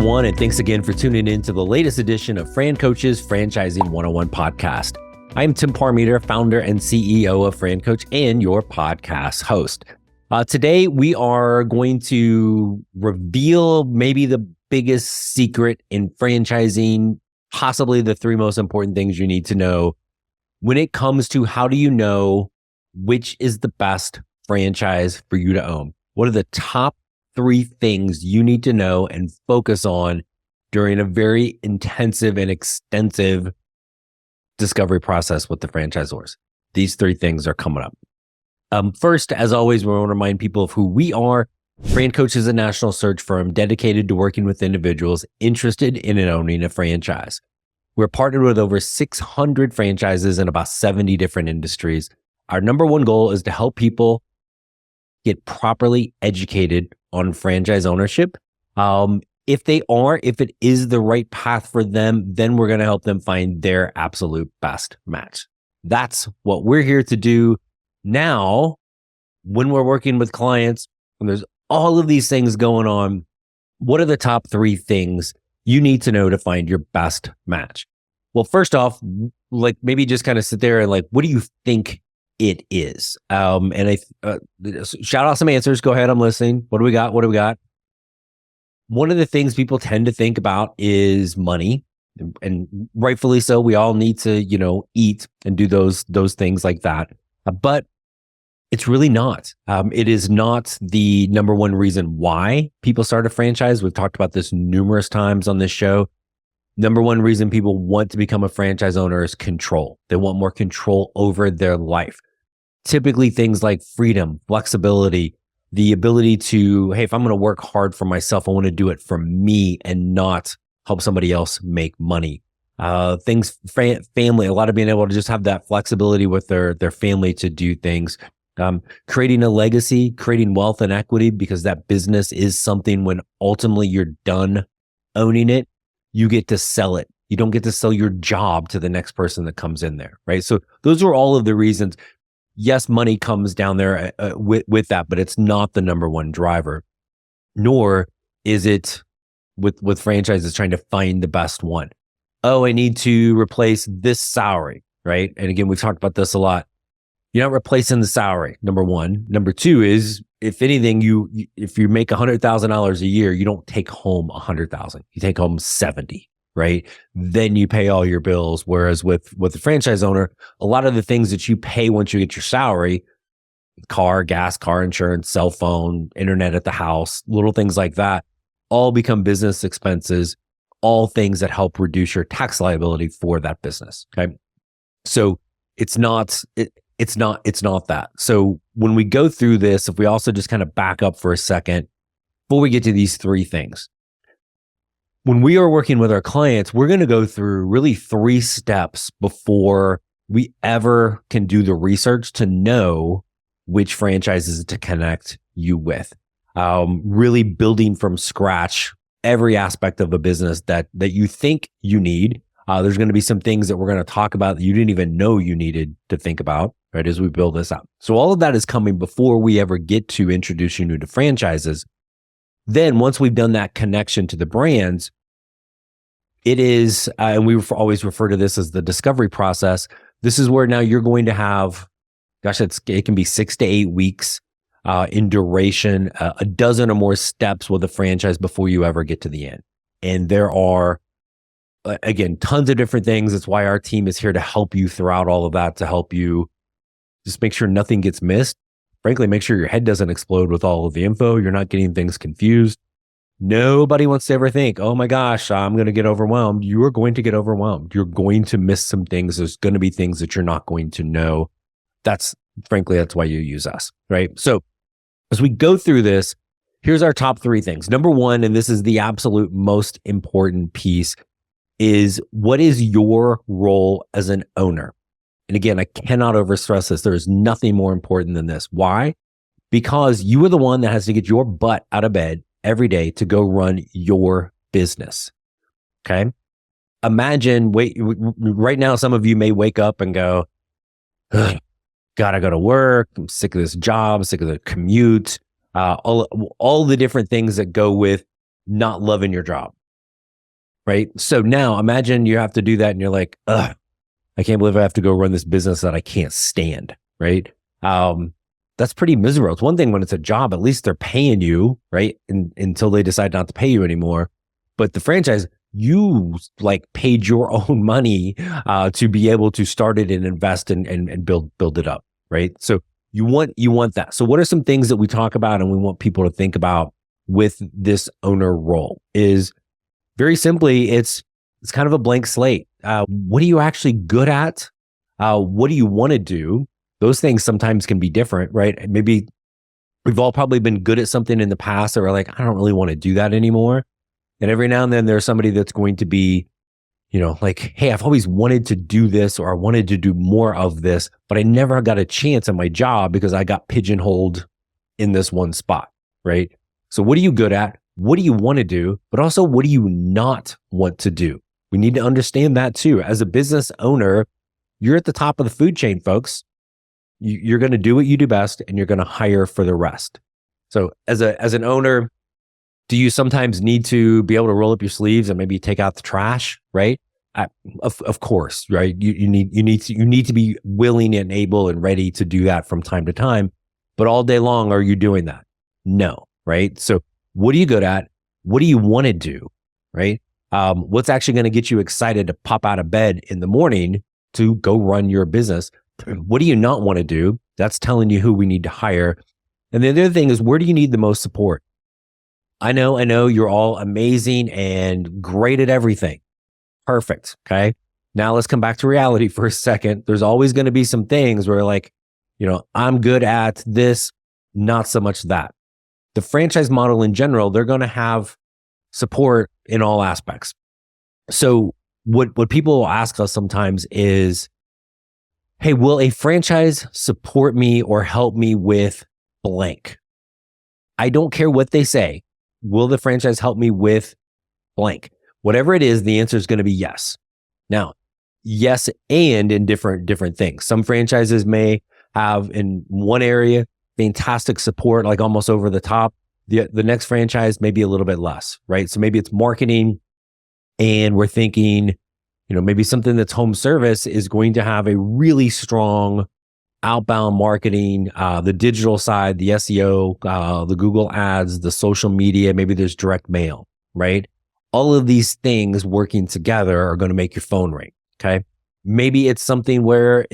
everyone, and thanks again for tuning in to the latest edition of FranCoach's Franchising 101 podcast. I'm Tim Parmeter, founder and CEO of FranCoach and your podcast host. Today, we are going to reveal maybe the biggest secret in franchising, possibly the three most important things you need to know when it comes to how do you know which is the best franchise for you to own. What are the top three things you need to know and focus on during a very intensive and extensive discovery process with the franchisors? These three things are coming up. First, as always, we want to remind people of who we are. FranCoach is a national search firm dedicated to working with individuals interested in owning a franchise. We're partnered with over 600 franchises in about 70 different industries. Our number one goal is to help people get properly educated on franchise ownership. If it is the right path for them, then we're going to help them find their absolute best match. That's what we're here to do. Now, when we're working with clients, and there's all of these things going on, what are the top three things you need to know to find your best match? Well, first off, like maybe just kind of sit there and like, what do you think it is? Shout out some answers. Go ahead. I'm listening. What do we got? One of the things people tend to think about is money, and rightfully so. We all need to, eat and do those things like that. But it's really not. It is not the number one reason why people start a franchise. We've talked about this numerous times on this show. Number one reason people want to become a franchise owner is control. They want more control over their life. Typically things like freedom, flexibility, the ability to, hey, if I'm going to work hard for myself, I want to do it for me and not help somebody else make money. Family, a lot of being able to just have that flexibility with their family to do things. Creating a legacy, creating wealth and equity, because that business is something when ultimately you're done owning it, you get to sell it. You don't get to sell your job to the next person that comes in there, right? So those are all of the reasons. Yes, money comes down there with that, but it's not the number one driver, nor is it with franchises trying to find the best one. Oh, I need to replace this salary, right? And again, we've talked about this a lot. You're not replacing the salary, number one. Number two is, if anything, if you make $100,000 a year, you don't take home $100,000. You take home 70, right? Then you pay all your bills. Whereas with the franchise owner, a lot of the things that you pay once you get your salary, gas, car insurance, cell phone, internet at the house, little things like that, all become business expenses, all things that help reduce your tax liability for that business. Okay. So it's not that. So when we go through this, if we also just kind of back up for a second, before we get to these three things, when we are working with our clients, we're going to go through really three steps before we ever can do the research to know which franchises to connect you with. Really building from scratch every aspect of a business that you think you need. There's going to be some things that we're going to talk about that you didn't even know you needed to think about, right, as we build this out. So all of that is coming before we ever get to introducing you to franchises. Then once we've done that connection to the brands, it is, and we always refer to this as the discovery process. This is where now you're going to have, it can be 6 to 8 weeks in duration, a dozen or more steps with a franchise before you ever get to the end. And there are, again, tons of different things. That's why our team is here to help you throughout all of that, to help you just make sure nothing gets missed. Frankly, make sure your head doesn't explode with all of the info. You're not getting things confused. Nobody wants to ever think, oh my gosh, I'm going to get overwhelmed. You are going to get overwhelmed. You're going to miss some things. There's going to be things that you're not going to know. That's why you use us, right? So as we go through this, here's our top three things. Number one, and this is the absolute most important piece, is what is your role as an owner? And again, I cannot overstress this. There is nothing more important than this. Why? Because you are the one that has to get your butt out of bed every day to go run your business. Okay. Imagine, right now, some of you may wake up and go, gotta go to work. I'm sick of this job, sick of the commute, all the different things that go with not loving your job. right? So now imagine you have to do that and you're like, ugh, I can't believe I have to go run this business that I can't stand, right? That's pretty miserable. It's one thing when it's a job, at least they're paying you, right? Until they decide not to pay you anymore. But the franchise, you like paid your own money to be able to start it and invest and build it up, right? So you want that. So what are some things that we talk about and we want people to think about with this owner role? Is very simply, it's kind of a blank slate. What are you actually good at? What do you want to do? Those things sometimes can be different, right? Maybe we've all probably been good at something in the past that we're like, I don't really want to do that anymore. And every now and then there's somebody that's going to be, like, hey, I've always wanted to do this, or I wanted to do more of this, but I never got a chance at my job because I got pigeonholed in this one spot, right? So what are you good at? What do you want to do? But also, what do you not want to do? We need to understand that too. As a business owner, you're at the top of the food chain, folks. You're going to do what you do best, and you're going to hire for the rest. So as an owner, do you sometimes need to be able to roll up your sleeves and maybe take out the trash, right? Of course, right? You need to be willing and able and ready to do that from time to time. But all day long, are you doing that? No, right? So what are you good at? What do you want to do, right? What's actually going to get you excited to pop out of bed in the morning to go run your business? What do you not want to do? That's telling you who we need to hire. And then the other thing is, where do you need the most support? I know you're all amazing and great at everything. Perfect. Okay. Now let's come back to reality for a second. There's always going to be some things where like, I'm good at this, not so much that. The franchise model in general, they're going to have support in all aspects. So what people will ask us sometimes is, hey, will a franchise support me or help me with blank? I don't care what they say. Will the franchise help me with blank? Whatever it is, the answer is going to be yes. Now, yes, and in different things. Some franchises may have in one area fantastic support, like almost over the top. The next franchise may be a little bit less, right? So maybe it's marketing, and we're thinking, maybe something that's home service is going to have a really strong outbound marketing, the digital side, the SEO, the Google ads, the social media, maybe there's direct mail, right? All of these things working together are going to make your phone ring, okay? Maybe it's something where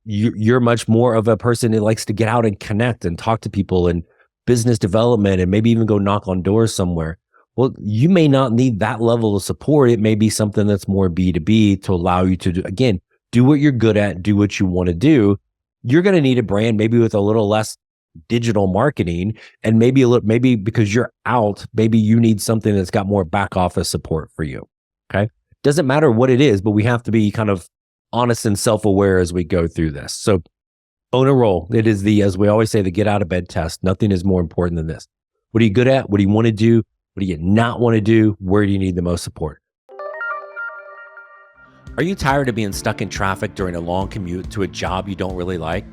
you're much more of a person that likes to get out and connect and talk to people and business development and maybe even go knock on doors somewhere. Well, you may not need that level of support. It may be something that's more B2B to allow you to do what you're good at, do what you want to do. You're going to need a brand maybe with a little less digital marketing, and maybe because you're out, maybe you need something that's got more back office support for you. Okay. Doesn't matter what it is, but we have to be kind of honest and self-aware as we go through this. So owner role, it is as we always say, the get out of bed test. Nothing is more important than this. What are you good at? What do you want to do? What do you not want to do? Where do you need the most support? Are you tired of being stuck in traffic during a long commute to a job you don't really like?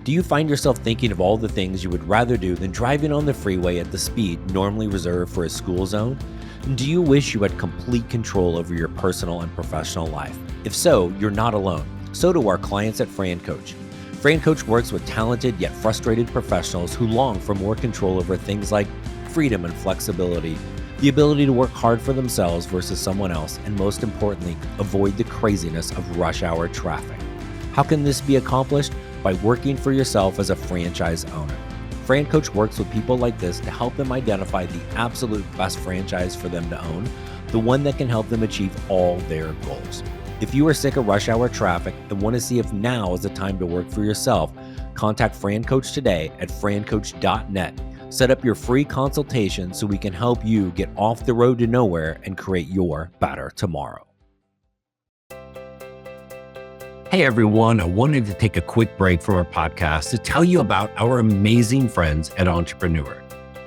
Do you find yourself thinking of all the things you would rather do than driving on the freeway at the speed normally reserved for a school zone? And do you wish you had complete control over your personal and professional life? If so, you're not alone. So do our clients at FranCoach. FranCoach works with talented yet frustrated professionals who long for more control over things like freedom and flexibility, the ability to work hard for themselves versus someone else, and most importantly, avoid the craziness of rush hour traffic. How can this be accomplished? By working for yourself as a franchise owner. FranCoach works with people like this to help them identify the absolute best franchise for them to own, the one that can help them achieve all their goals. If you are sick of rush hour traffic and want to see if now is the time to work for yourself, contact FranCoach today at francoach.net. Set up your free consultation so we can help you get off the road to nowhere and create your better tomorrow. Hey everyone, I wanted to take a quick break from our podcast to tell you about our amazing friends at Entrepreneur.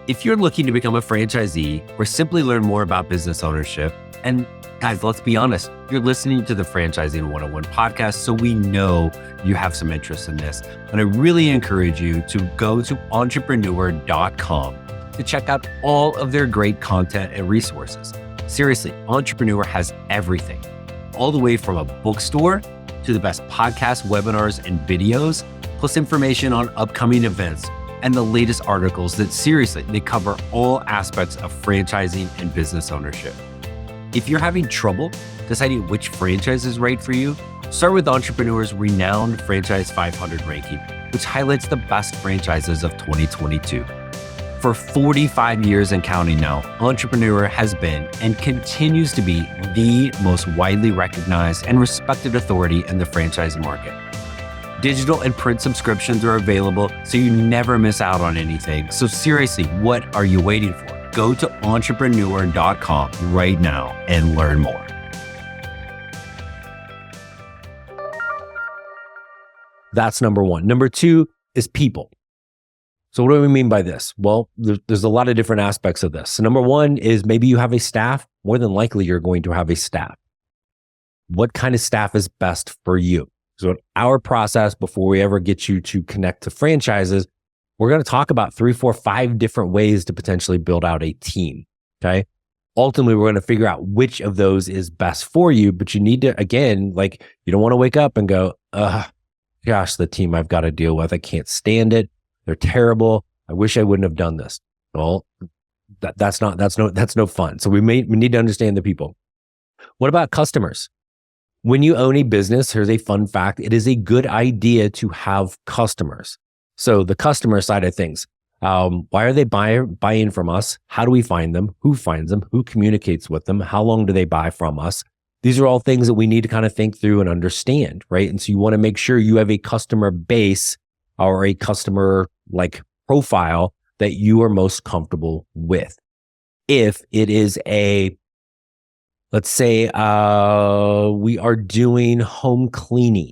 If you're looking to become a franchisee or simply learn more about business ownership, and guys, let's be honest, you're listening to the Franchising 101 podcast, so we know you have some interest in this. And I really encourage you to go to entrepreneur.com to check out all of their great content and resources. Seriously, Entrepreneur has everything, all the way from a bookstore to the best podcasts, webinars, and videos, plus information on upcoming events and the latest articles that seriously, they cover all aspects of franchising and business ownership. If you're having trouble deciding which franchise is right for you, start with Entrepreneur's renowned Franchise 500 ranking, which highlights the best franchises of 2022. For 45 years and counting now, Entrepreneur has been and continues to be the most widely recognized and respected authority in the franchise market. Digital and print subscriptions are available, so you never miss out on anything. So seriously, what are you waiting for? Go to entrepreneur.com right now and learn more. That's number one. Number two is people. So what do we mean by this? Well, there's a lot of different aspects of this. So number one is maybe you have a staff. More than likely, you're going to have a staff. What kind of staff is best for you? So in our process, before we ever get you to connect to franchises, we're going to talk about 3, 4, 5 different ways to potentially build out a team. Okay. Ultimately, we're going to figure out which of those is best for you, but you need to, again, like, you don't want to wake up and go, gosh, the team I've got to deal with, I can't stand it. They're terrible. I wish I wouldn't have done this. Well, that's no fun. So we need to understand the people. What about customers? When you own a business, here's a fun fact. It is a good idea to have customers. So the customer side of things, why are they buying from us? How do we find them? Who finds them? Who communicates with them? How long do they buy from us? These are all things that we need to kind of think through and understand, right? And so you want to make sure you have a customer base or a customer like profile that you are most comfortable with. If it is let's say we are doing home cleaning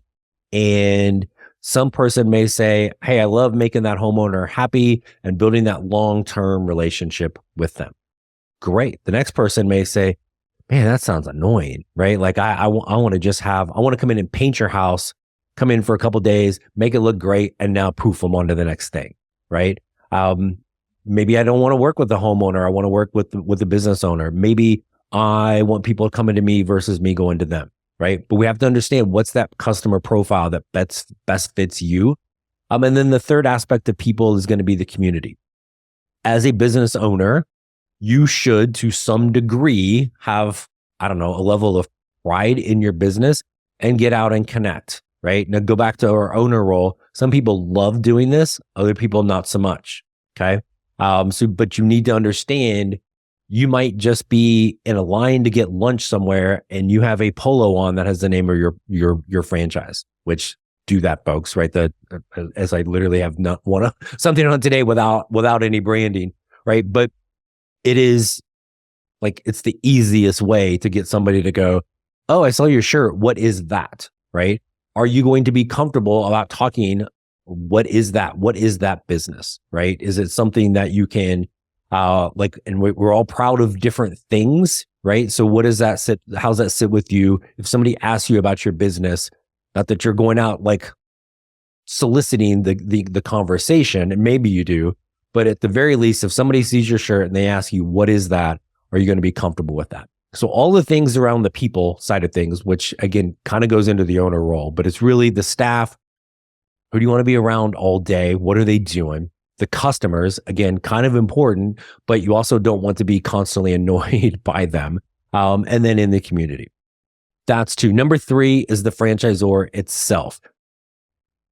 and some person may say, hey, I love making that homeowner happy and building that long-term relationship with them. Great. The next person may say, man, that sounds annoying, right? Like I want to come in and paint your house, come in for a couple of days, make it look great, and now poof, I'm on to the next thing, right? Maybe I don't want to work with the homeowner. I want to work with the business owner. Maybe I want people coming to me versus me going to them, right? But we have to understand what's that customer profile that best fits you. And then the third aspect of people is going to be the community. As a business owner, you should, to some degree, have, a level of pride in your business and get out and connect, right? Now go back to our owner role. Some people love doing this, other people not so much, okay? But you need to understand, you might just be in a line to get lunch somewhere and you have a polo on that has the name of your franchise, which do that, folks, right? As I literally have something on today without any branding, right? But it is like, it's the easiest way to get somebody to go, oh, I saw your shirt. What is that? Right? Are you going to be comfortable about talking? What is that? What is that business? Right? Is it something that you can, and we're all proud of different things, right? So what does that sit? How's that sit with you? If somebody asks you about your business, not that you're going out like soliciting the conversation, and maybe you do, but at the very least, if somebody sees your shirt and they ask you, what is that? Are you going to be comfortable with that? So all the things around the people side of things, which again, kind of goes into the owner role, but it's really the staff. Who do you want to be around all day? What are they doing? The customers, again, kind of important, but you also don't want to be constantly annoyed by them. And then in the community. That's 2. Number 3 is the franchisor itself.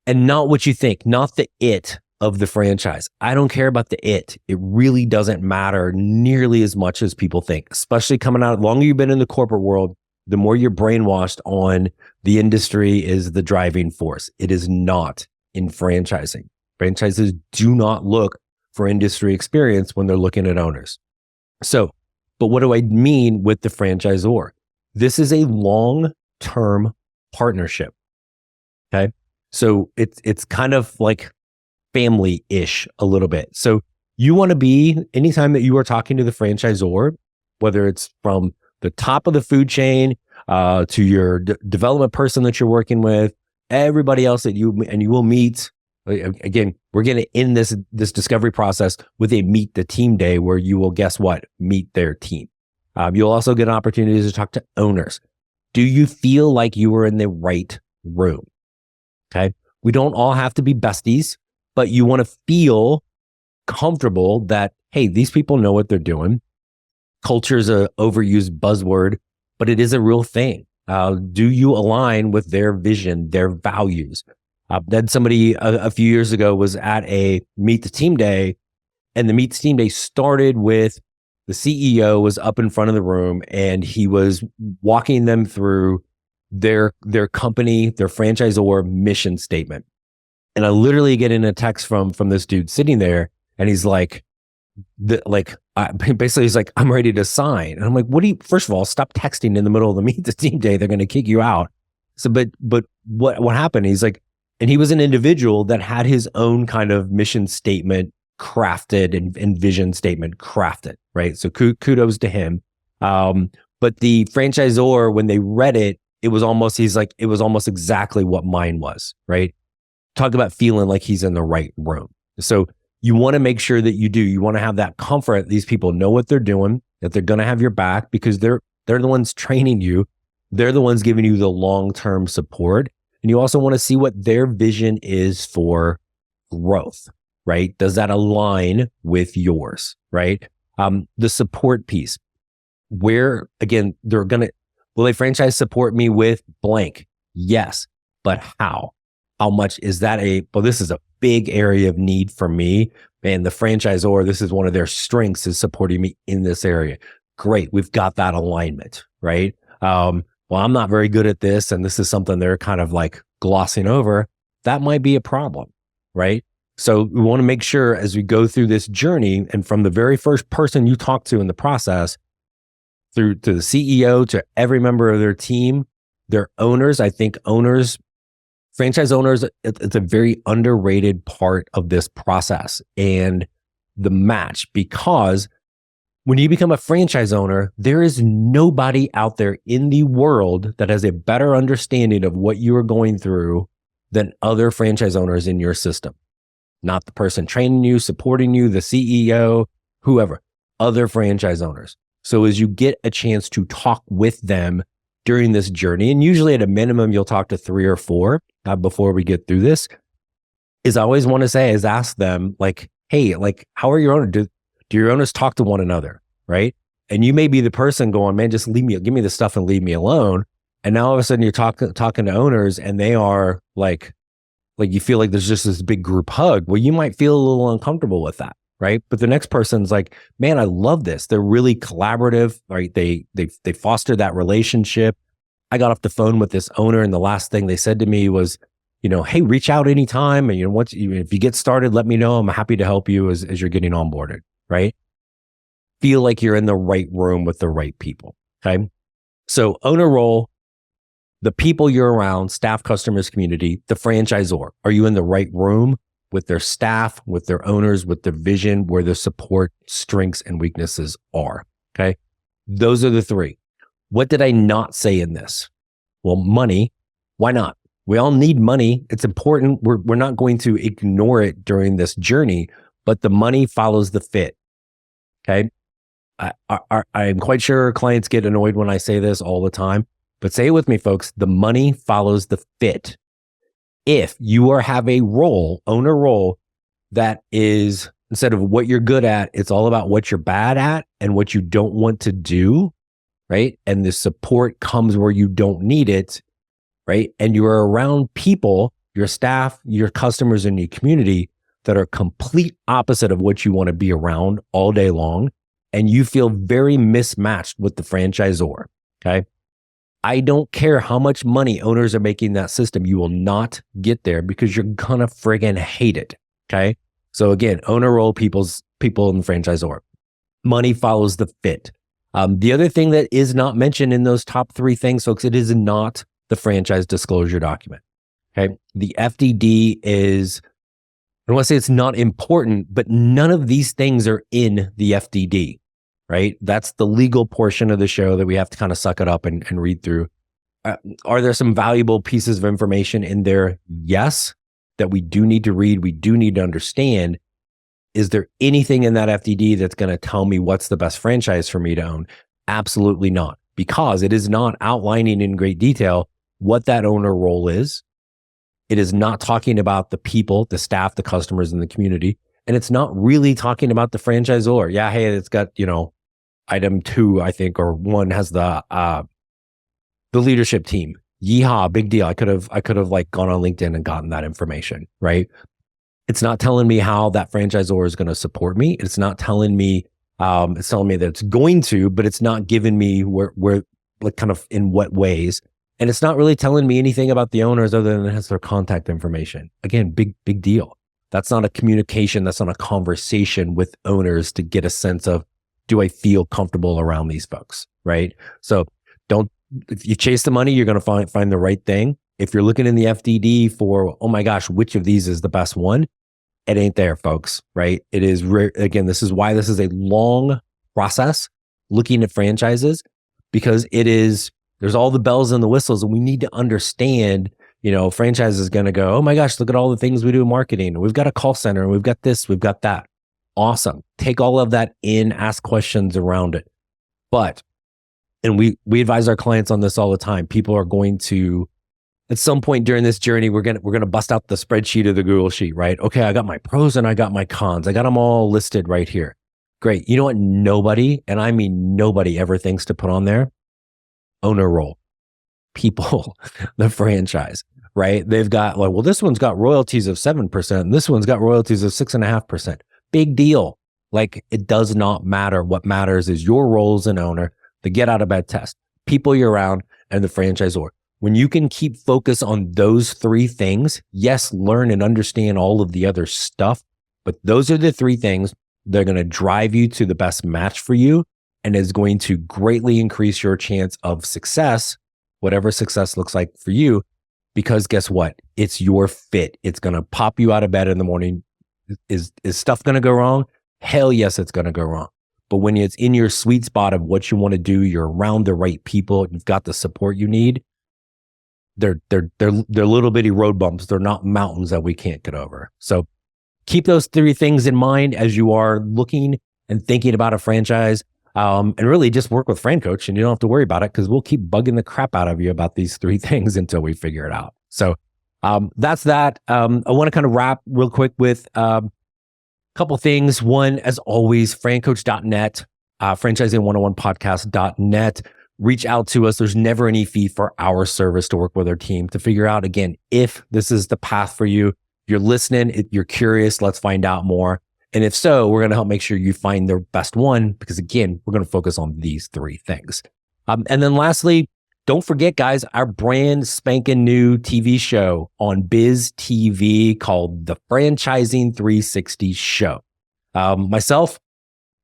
And not what you think, not the it of the franchise. I don't care about the it. It really doesn't matter nearly as much as people think, especially coming out. The longer you've been in the corporate world, the more you're brainwashed on the industry is the driving force. It is not in franchising. Franchises do not look for industry experience when they're looking at owners. So, but what do I mean with the franchisor? This is a long-term partnership. Okay. So it's kind of like family-ish a little bit. So you want to be, anytime that you are talking to the franchisor, whether it's from the top of the food chain to your development person that you're working with, everybody else that you will meet. Again, we're going to end this discovery process with a meet the team day where you will, guess what, meet their team. You'll also get opportunities to talk to owners. Do you feel like you are in the right room? Okay. We don't all have to be besties, but you want to feel comfortable that, hey, these people know what they're doing. Culture is an overused buzzword, but it is a real thing. Do you align with their vision, their values? Then somebody a few years ago was at a Meet the Team Day, and the Meet the Team Day started with the CEO was up in front of the room, and he was walking them through their company, their franchisor mission statement. And I literally get in a text from this dude sitting there, and he's like, basically he's like, I'm ready to sign. And I'm like, first of all, stop texting in the middle of the Meet the Team Day. They're going to kick you out. So, but what happened? He's like, and he was an individual that had his own kind of mission statement crafted and vision statement crafted, right? So kudos to him. But the franchisor, when they read it, it was almost exactly what mine was, right? Talk about feeling like he's in the right room. So you want to make sure that you want to have that comfort. These people know what they're doing, that they're going to have your back because they're the ones training you. They're the ones giving you the long-term support. And you also want to see what their vision is for growth, right? Does that align with yours, right? The support piece, where again, will a franchise support me with blank? Yes, but how? How much is that this is a big area of need for me. And the franchisor, this is one of their strengths, is supporting me in this area. Great. We've got that alignment, right? Well, I'm not very good at this, and this is something they're kind of like glossing over. That might be a problem, right? So we want to make sure as we go through this journey, and from the very first person you talk to in the process, through to the CEO, to every member of their team, their owners, I think franchise owners, it's a very underrated part of this process and the match, because when you become a franchise owner, there is nobody out there in the world that has a better understanding of what you are going through than other franchise owners in your system. Not the person training you, supporting you, the CEO, whoever, other franchise owners. So as you get a chance to talk with them during this journey, and usually at a minimum, you'll talk to 3 or 4 before we get through this, is I always want to say is ask them like, hey, like, how are your owners? Do your owners talk to one another, right? And you may be the person going, man, just give me the stuff and leave me alone. And now all of a sudden you're talking to owners, and they are like you feel like there's just this big group hug. Well, you might feel a little uncomfortable with that, right? But the next person's like, man, I love this. They're really collaborative, right? They foster that relationship. I got off the phone with this owner, and the last thing they said to me was, hey, reach out anytime. And if you get started, let me know. I'm happy to help you as you're getting onboarded, right? Feel like you're in the right room with the right people. Okay. So owner role, the people you're around, staff, customers, community, the franchisor. Are you in the right room with their staff, with their owners, with their vision, where their support, strengths, and weaknesses are? Okay. Those are the 3. What did I not say in this? Well, money. Why not? We all need money. It's important. We're not going to ignore it during this journey, but the money follows the fit. Okay. I'm quite sure clients get annoyed when I say this all the time, but say it with me, folks. The money follows the fit. If you have a owner role, that is, instead of what you're good at, it's all about what you're bad at and what you don't want to do, right? And the support comes where you don't need it, right? And you're around people, your staff, your customers, and your community that are complete opposite of what you want to be around all day long. And you feel very mismatched with the franchisor, okay? I don't care how much money owners are making that system. You will not get there because you're gonna friggin' hate it, okay? So again, owner role, people in the franchisor. Money follows the fit. The other thing that is not mentioned in those top 3 things, folks, it is not the franchise disclosure document, okay? The FDD is, I don't want to say it's not important, but none of these things are in the FDD, right? That's the legal portion of the show that we have to kind of suck it up and read through. Are there some valuable pieces of information in there? Yes, that we do need to read. We do need to understand. Is there anything in that FDD that's going to tell me what's the best franchise for me to own? Absolutely not, because it is not outlining in great detail what that owner role is. It is not talking about the people, the staff, the customers, and the community. And it's not really talking about the franchisor. Yeah, hey, it's got, item 2, I think, or 1 has the leadership team. Yeehaw, big deal. I could have like gone on LinkedIn and gotten that information, right? It's not telling me how that franchisor is going to support me. It's not telling me, it's telling me that it's going to, but it's not giving me where like kind of in what ways. And it's not really telling me anything about the owners other than it has their contact information. Again, big deal. That's not a communication. That's not a conversation with owners to get a sense of, do I feel comfortable around these folks, right? So if you chase the money, you're going to find the right thing. If you're looking in the FDD for, oh my gosh, which of these is the best one? It ain't there, folks, right? It is, again, this is why this is a long process looking at franchises, because there's all the bells and the whistles, and we need to understand, franchise is going to go, oh my gosh, look at all the things we do in marketing. We've got a call center, and we've got this, we've got that. Awesome. Take all of that in, ask questions around it. But, and we advise our clients on this all the time, people are going to, at some point during this journey, we're gonna bust out the spreadsheet of the Google sheet, right? Okay, I got my pros and I got my cons. I got them all listed right here. Great. You know what? Nobody, and I mean nobody, ever thinks to put on there? Owner role. People, the franchise, right? They've got like, well, this one's got royalties of 7%, and this one's got royalties of 6.5%. Big deal. Like, it does not matter. What matters is your role as an owner, the get out of bed test, people you're around, and the franchisor. When you can keep focus on those 3 things, yes, learn and understand all of the other stuff, but those are the 3 things that are going to drive you to the best match for you, and is going to greatly increase your chance of success, whatever success looks like for you, because guess what? It's your fit. It's going to pop you out of bed in the morning. Is stuff going to go wrong? Hell yes, it's going to go wrong. But when it's in your sweet spot of what you want to do, you're around the right people, you've got the support you need, they're little bitty road bumps. They're not mountains that we can't get over. So keep those 3 things in mind as you are looking and thinking about a franchise. And really just work with FranCoach, and you don't have to worry about it, because we'll keep bugging the crap out of you about these 3 things until we figure it out. So that's that. I want to kind of wrap real quick with a couple things. One, as always, francoach.net, franchising101podcast.net. Reach out to us. There's never any fee for our service to work with our team to figure out, again, if this is the path for you. You're listening, you're curious, let's find out more. And if so, we're going to help make sure you find the best one, because again, we're going to focus on these 3 things. And then lastly, don't forget, guys, our brand spanking new TV show on Biz TV called The Franchising 360 Show. Myself,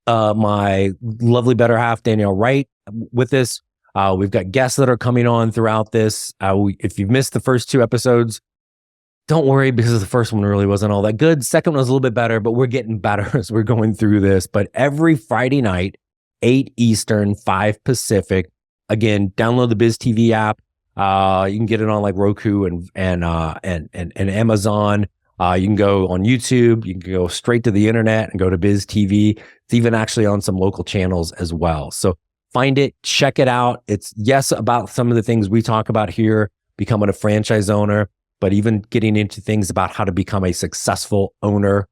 my lovely better half, Danielle Wright, with this. We've got guests that are coming on throughout this. If you've missed the first 2 episodes, don't worry, because the first one really wasn't all that good. Second one was a little bit better, but we're getting better as we're going through this. But every Friday night, 8 Eastern, 5 Pacific. Again, download the Biz TV app. You can get it on like Roku and Amazon. You can go on YouTube. You can go straight to the internet and go to Biz TV. It's even actually on some local channels as well. So find it, check it out. It's about some of the things we talk about here, becoming a franchise owner, but even getting into things about how to become a successful owner.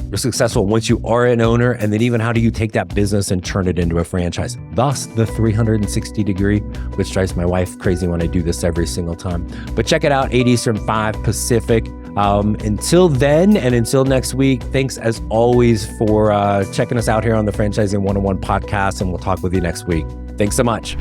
You're successful once you are an owner, and then even how do you take that business and turn it into a franchise? Thus, the 360 degree, which drives my wife crazy when I do this every single time. But check it out, 8 Eastern, 5 Pacific. Until then, and until next week, thanks as always for checking us out here on the Franchising 101 podcast, and we'll talk with you next week. Thanks so much.